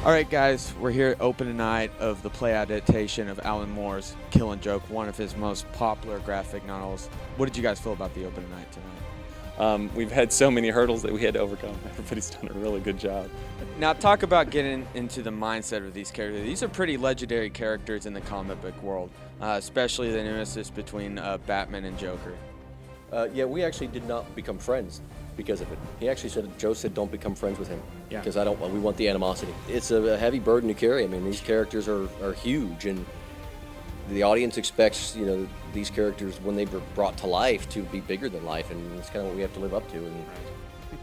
All right, guys, we're here at opening night of the play adaptation of Alan Moore's Killing Joke, one of his most popular graphic novels. What did you guys feel about the opening night tonight? We've had so many hurdles that we had to overcome. Everybody's done a really good job. Now, talk about getting into the mindset of these characters. These are pretty legendary characters in the comic book world, especially the nemesis between Batman and Joker. Yeah, we actually did not become friends because of it. He actually said, Joe said, don't become friends with him. Yeah. Because we want the animosity. It's a heavy burden to carry. I mean, these characters are huge, and the audience expects, these characters, when they were brought to life, to be bigger than life, and it's kind of what we have to live up to. And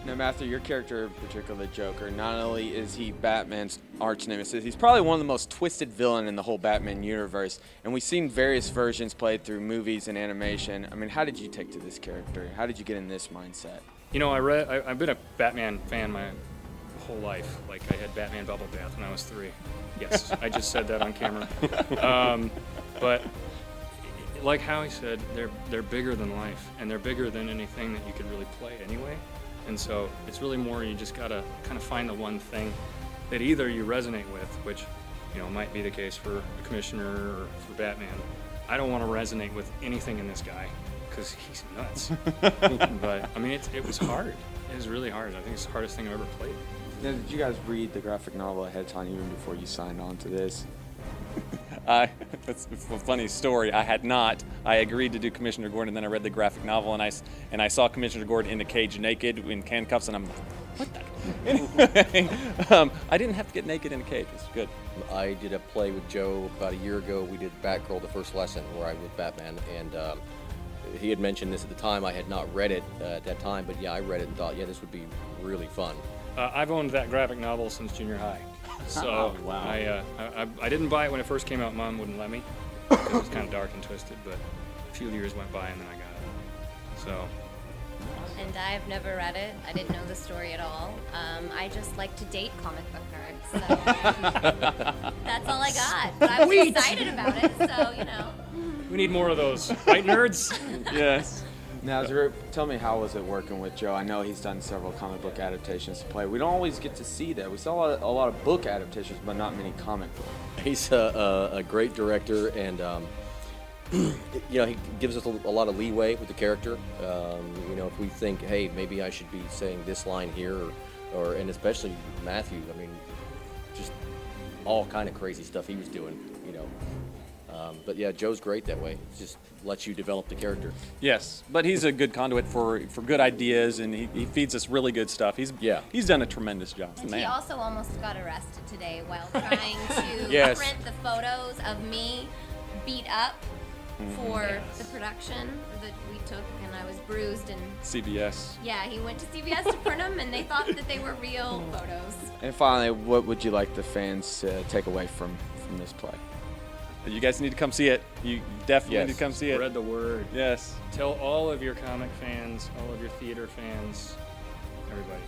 Now, Matthew, your character, in particular, the Joker, not only is he Batman's arch nemesis, he's probably one of the most twisted villain in the whole Batman universe. And we've seen various versions played through movies and animation. I mean, how did you take to this character? How did you get in this mindset? I've been a Batman fan my whole life. Like, I had Batman Bubble Bath when I was 3. Yes, I just said that on camera. But like Howie said, they're bigger than life, and they're bigger than anything that you could really play anyway. And so it's really more, you just gotta kind of find the one thing that either you resonate with, which might be the case for the Commissioner or for Batman. I don't want to resonate with anything in this guy because he's nuts. But I mean, it was hard. It was really hard. I think it's the hardest thing I've ever played. Now, did you guys read the graphic novel ahead of time, even before you signed on to this? It's a funny story. I had not. I agreed to do Commissioner Gordon, and then I read the graphic novel, and I saw Commissioner Gordon in a cage naked in handcuffs, and I'm like, what the? Anyway, I didn't have to get naked in a cage. It's good. I did a play with Joe about a year ago. We did Batgirl, the first lesson, where I was Batman, and he had mentioned this at the time. I had not read it at that time, but yeah, I read it and thought, yeah, this would be really fun. I've owned that graphic novel since junior high. So wow. I didn't buy it when it first came out. Mom wouldn't let me because it was kind of dark and twisted, but a few years went by and then I got it. So. And I've never read it. I didn't know the story at all. I just like to date comic book nerds. So that's all I got. But I was excited about it, so. We need more of those, right, nerds? Yes. Now, Drew, tell me, how was it working with Joe? I know he's done several comic book adaptations to play. We don't always get to see that. We saw a lot of book adaptations, but not many comic book. He's a great director, and he gives us a lot of leeway with the character. If we think, hey, maybe I should be saying this line here, and especially Matthew. I mean, just all kind of crazy stuff he was doing. But yeah, Joe's great that way. Just lets you develop the character. Yes, but he's a good conduit for good ideas, and he feeds us really good stuff. He's done a tremendous job. And Man. he also almost got arrested today while trying to Yes. print the photos of me beat up for the production that we took, and I was bruised. And CBS. yeah, he went to CBS to print them, and they thought that they were real photos. And finally, what would you like the fans to take away from this play? You guys need to come see it. You definitely need to come see it. Spread the word. Yes. Tell all of your comic fans, all of your theater fans, everybody.